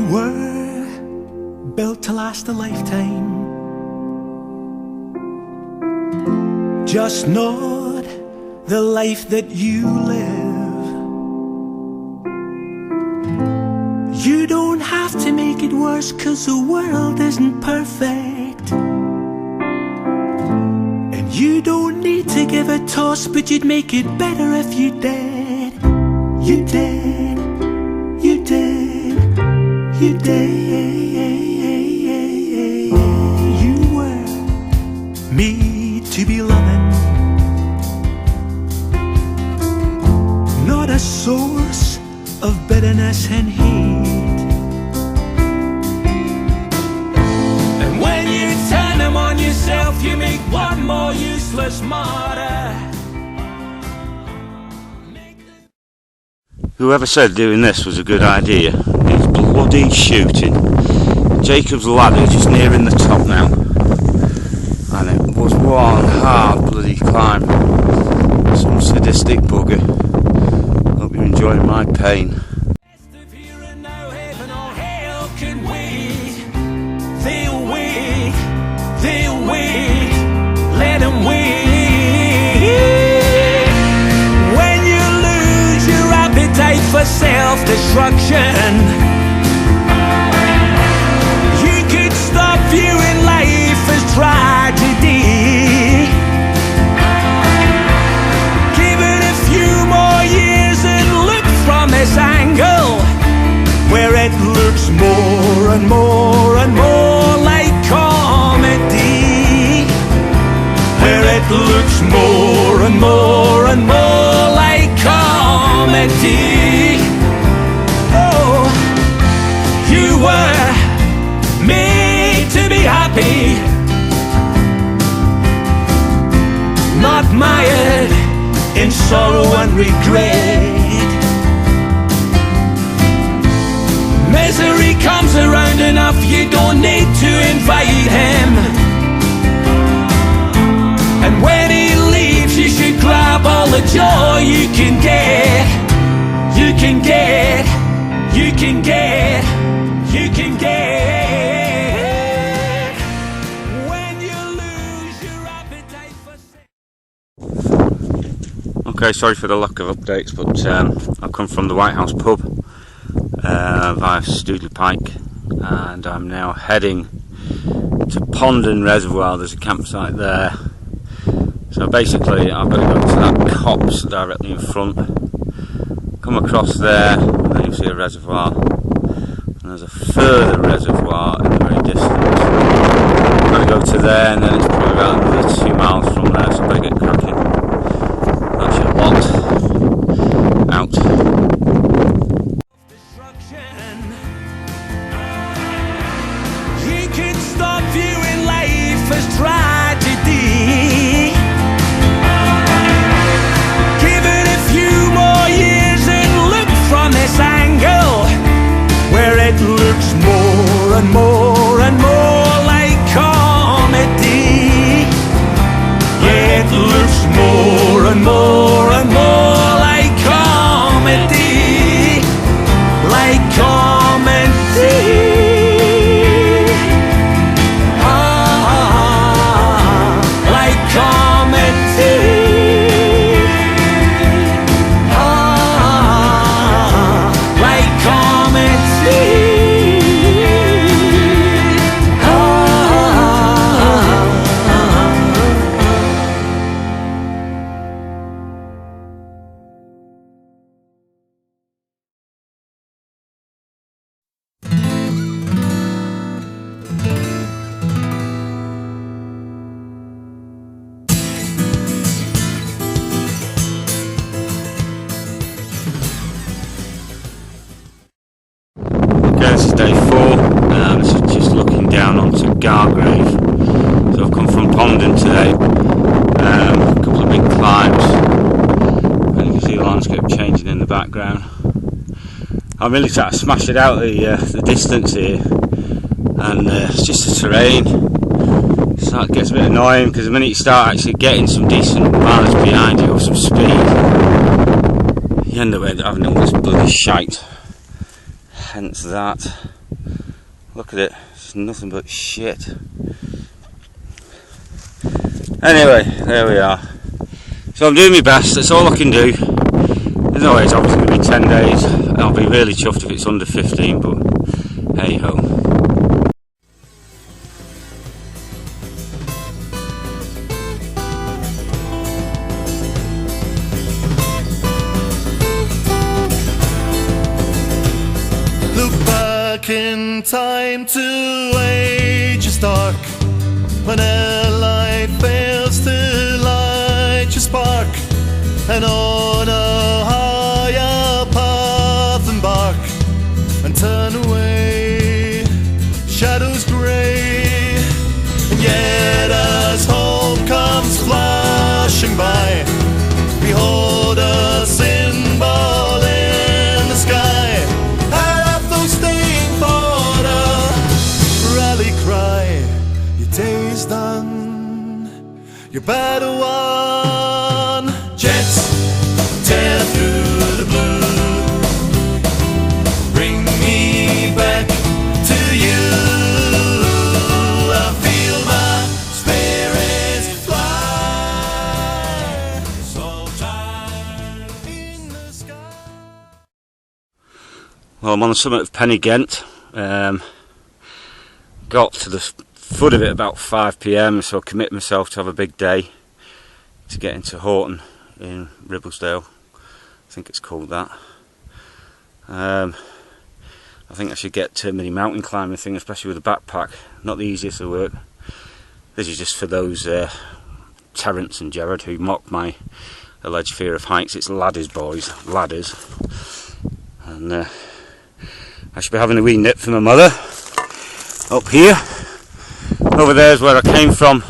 were built to last a lifetime, just not the life that you live. You don't have to make it worse, 'cause the world isn't perfect. And you don't need to give a toss, but you'd make it better if you did. You did, you did, you did. You were made to be loving, not a source of bitterness and hate. And when you turn them on yourself, you make one more useless martyr. Whoever said doing this was a good idea is bloody shooting. Jacob's ladder just nearing the top now, and it was one hard bloody climb. Some sadistic bugger. Hope you're enjoying my pain. They'll wait, let them wait. When you lose your appetite for self-destruction, you could stop viewing life as tragedy. Give it a few more years and look from this angle, where it looks more and more and more like comedy. Where it looks more and more and more like comedy. Oh, you were made to be happy, not mired in sorrow and regret. Misery comes around enough, you don't need to invite him. And when he leaves, you should grab all the joy you can get. You can get, you can get, you can get. When you lose your appetite for sex. Okay, sorry for the lack of updates, but I've come from the White House pub via Stoodley Pike, and I'm now heading to Pennine Reservoir. There's a campsite there, so basically I've got to go to that copse directly in front, come across there, and then you'll see a reservoir, and there's a further reservoir in the very distance. I've got to go to there, and then it's probably about another 2 miles from there, so I better get cracking. That's your lot. Out. You can stop viewing life as tragedy. Give it a few more years and look from this angle, where it looks more and more and more like comedy. Yeah, it looks more and more and more like comedy. Like comedy. This is day 4, this is just looking down onto Gargrave. So I've come from Pennine today, a couple of big climbs, and you can see the landscape changing in the background. I'm really trying to smash it out the distance here, and it's just the terrain. So it gets a bit annoying, because the minute you start actually getting some decent mileage behind you or some speed, you end up having all this bloody shite. Hence that. Look at it, it's nothing but shit. Anyway, there we are. So I'm doing my best, that's all I can do. There's no way it's obviously going to be 10 days. I'll be really chuffed if it's under 15, but hey ho. Look back in time to ages dark, when a light fails to light your spark, and on a higher path embark, and turn away, shadows grey, and yet as home comes flashing by, behold a symbol in the sky, and those staying for a rally cry. Your day's done, your battle won. Jets tear through the blue, bring me back to you. I feel my spirits fly, so tired in the sky. Well, I'm on the summit of Pennine. Got to the foot of it about 5 PM, so I commit myself to have a big day to get into Horton in Ribblesdale. I think it's called that. I think I should get a mini mountain climbing thing, especially with a backpack. Not the easiest of work. This is just for those Terence and Gerard who mock my alleged fear of heights. It's ladders, boys, ladders. And I should be having a wee nip for my mother up here. Over there is where I came from.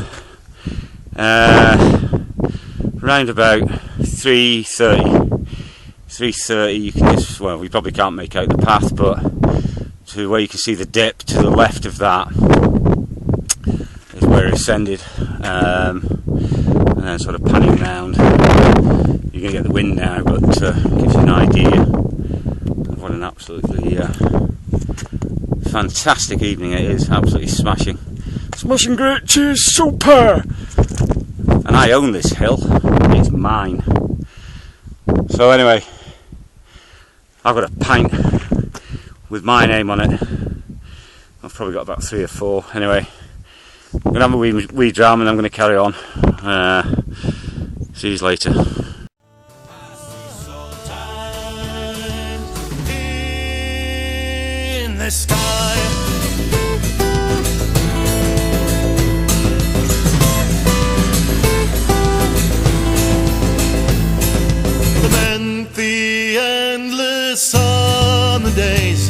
Round about 3:30 you can just, well, we probably can't make out the path, but to where you can see the dip to the left of that is where it ascended, and then sort of panning round. You're going to get the wind now, but gives you an idea of what an absolutely fantastic evening it is. Absolutely smashing great, cheers, super! And I own this hill, it's mine. So anyway, I've got a pint with my name on it. I've probably got about 3 or 4. Anyway, I'm going to have a wee dram and I'm going to carry on. See you later. In the sky, the endless summer days,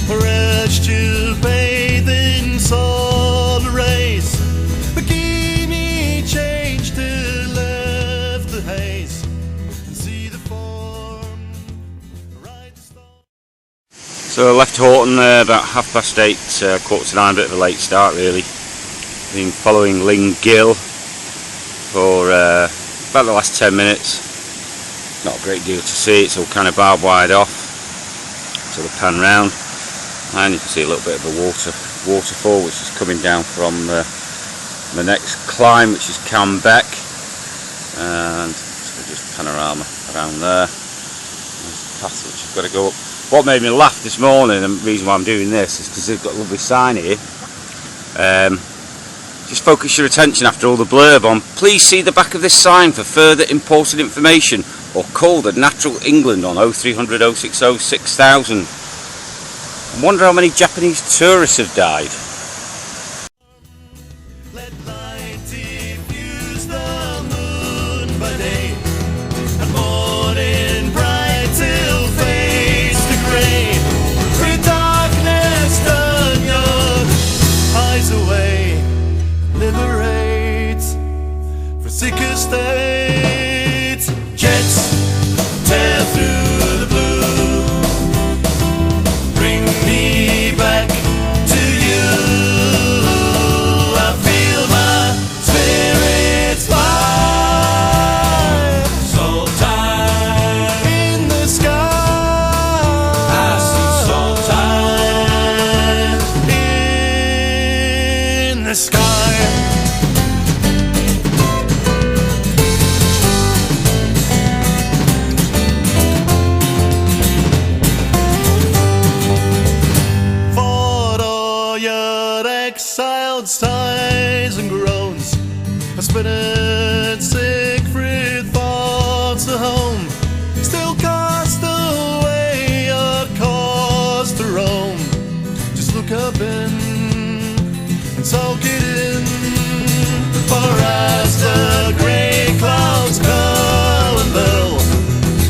urged to bathe in solar rays, bikini changed to left the haze, and see the form ride the storm. So I left Horton about 8:30, 8:45, a bit of a late start really. Been following Ling Gill for about the last 10 minutes. Not a great deal to see, it's all kind of barbed wired off. Sort of pan round, and you can see a little bit of a waterfall which is coming down from the next climb, which is Cambeck, and so just panorama around there. There's the path which you've got to go up. What made me laugh this morning, and the reason why I'm doing this, is because they've got a lovely sign here. Just focus your attention after all the blurb on, please see the back of this sign for further important information, or call the Natural England on 0300 060 6000. I wonder how many Japanese tourists have died. Let light diffuse the moon by day, and morning bright till face the grey. With darkness turn your eyes away, liberate for sicker states. Jets tear through the blue, bring me back to you. I feel my spirits fly, so tired in the sky. I see so tired in spinning Siegfried thoughts of home, still cast away a cause to roam. Just look up and soak it in, for as the grey clouds curl and bill,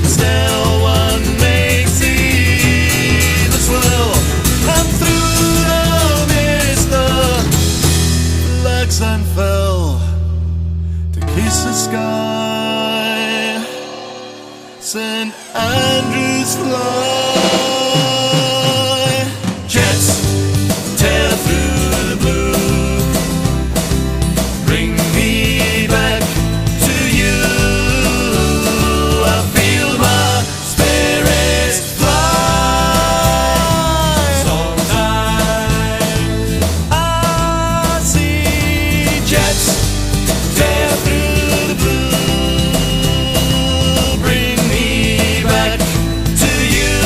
still one may see the swirl, and through the mist the Lexan fell to kiss the sky. St. Andrews fly, jets tear through the blue, bring me back to you. I feel my spirits fly. Sometimes I see jets tear through the blue, bring me back to you.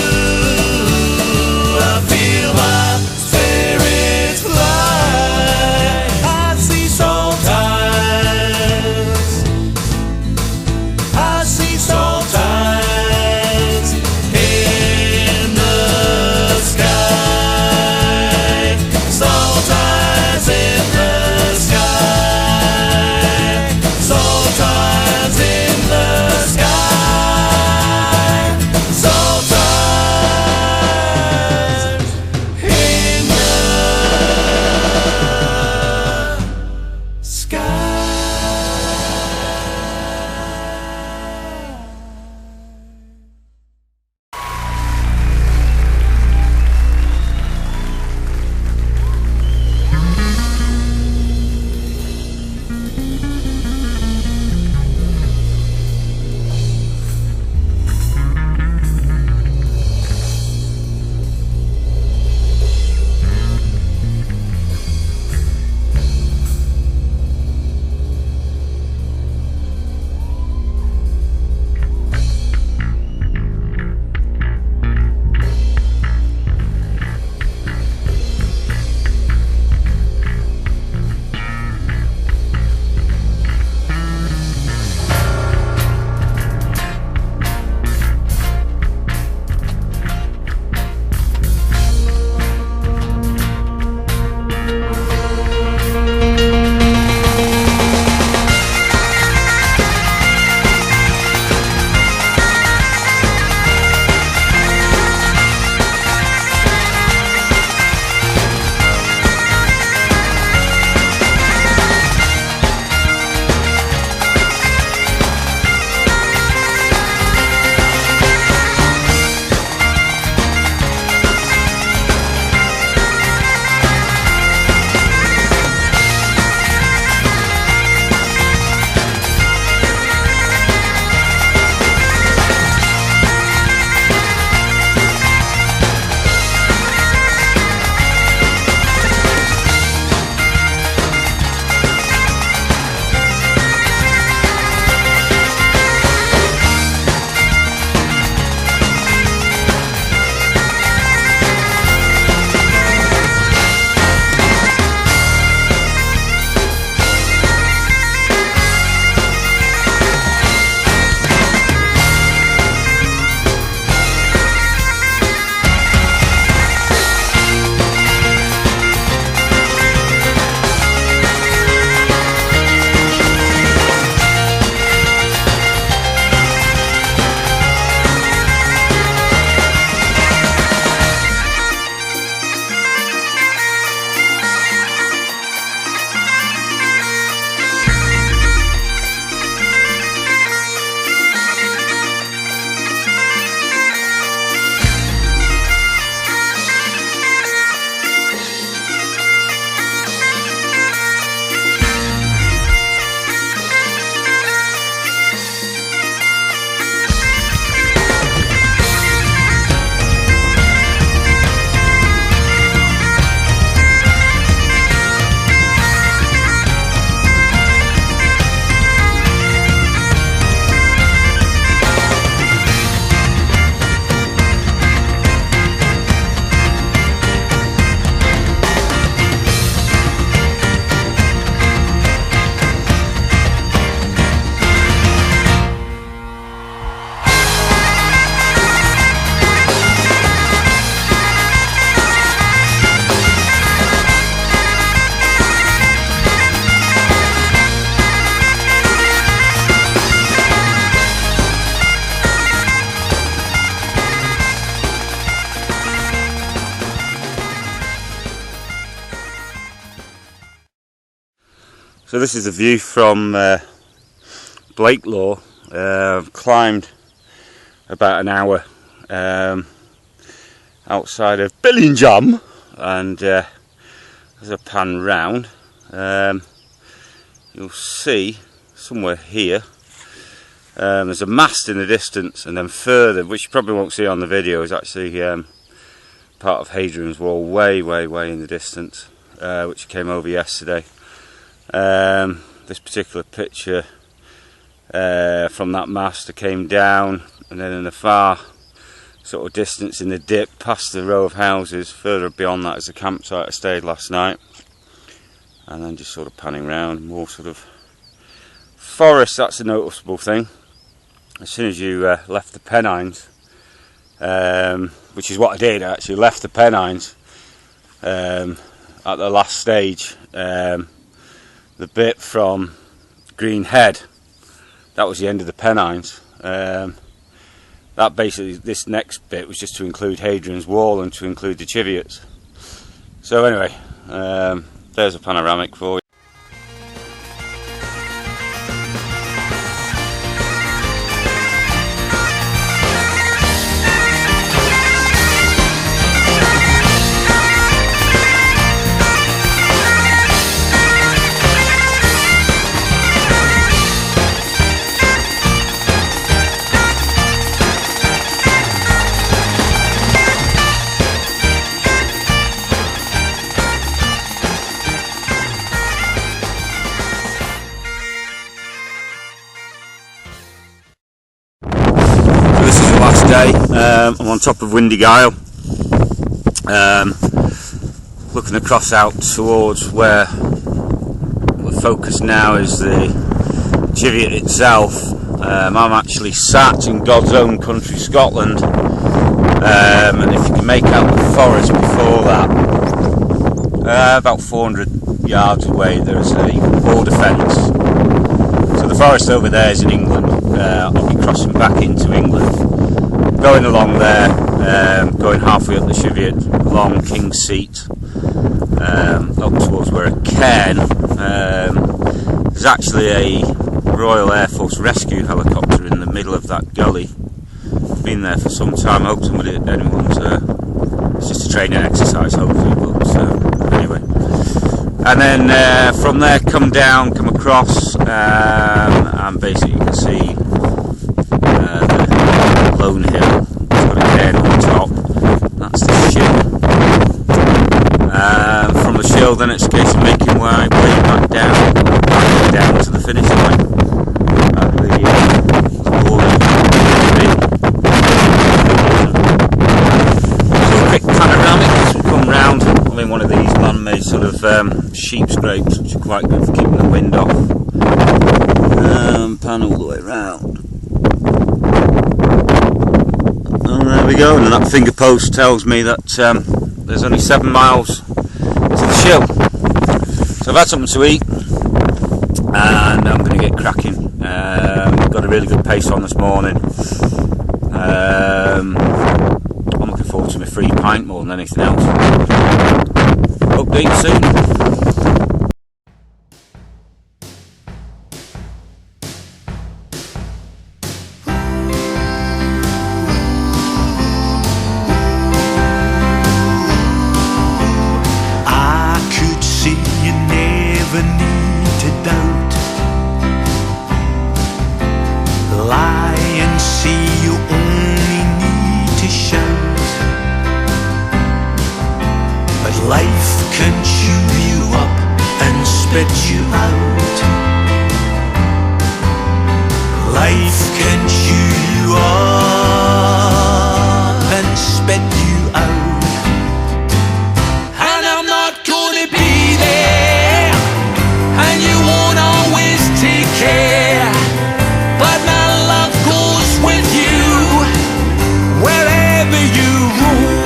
So this is a view from Blakelaw. I've climbed about an hour outside of Billingham, and as I pan round, you'll see somewhere here there's a mast in the distance, and then further, which you probably won't see on the video, is actually part of Hadrian's Wall, way in the distance, which came over yesterday. This particular picture from that mast that came down, and then in the far sort of distance in the dip past the row of houses, further beyond that is the campsite I stayed last night. And then just sort of panning round, more sort of forest. That's a noticeable thing. As soon as you left the Pennines, which is what I did, I actually left the Pennines at the last stage, the bit from Green Head, that was the end of the Pennines. That basically, this next bit was just to include Hadrian's Wall and to include the Cheviots. So anyway, there's a panoramic for you. Day. I'm on top of Windy Gyle, looking across out towards where we're focused now is the Cheviot itself. I'm actually sat in God's own country, Scotland, and if you can make out the forest before that, about 400 yards away there's a border fence. So the forest over there is in England. I'll be crossing back into England, going along there, going halfway up the Cheviot, along King's Seat, up towards where Cairn. There's actually a Royal Air Force rescue helicopter in the middle of that gully. Been there for some time. I hope anyone's it's just a training exercise, hopefully. But anyway, and then from there come across, and basically you can see Lone Hill. It's got a cairn on top. That's the shield. From the shield, then it's a case of making way back down to the finish line at the border. So a quick panoramic as we come round. I'm in one of these man-made sort of sheep scrapes, which are quite good for keeping the wind off. Pan all the way round. There we go, and that finger post tells me that there's only 7 miles to the Shill. So I've had something to eat and I'm going to get cracking. Got a really good pace on this morning. I'm looking forward to my free pint more than anything else. Update soon. Life can chew you up and spit you out. Life can chew you up and spit you out. And I'm not gonna be there, and you won't always take care, but my love goes with you wherever you roam.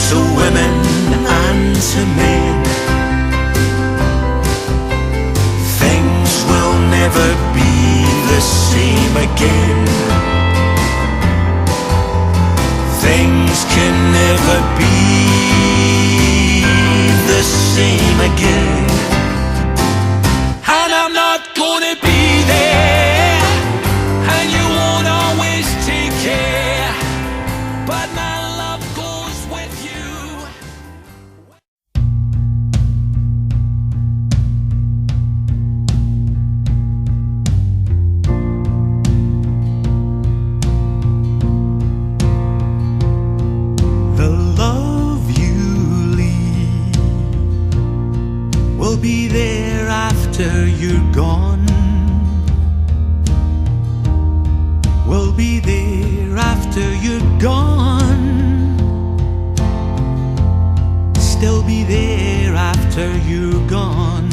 To women and to men, things never be the same again. Things can never be the same again. And I'm not gonna be there, and you won't always take care, but my love goes with you. The love you leave will be there after you're gone. Will be there after you're gone. Still be there after you're gone.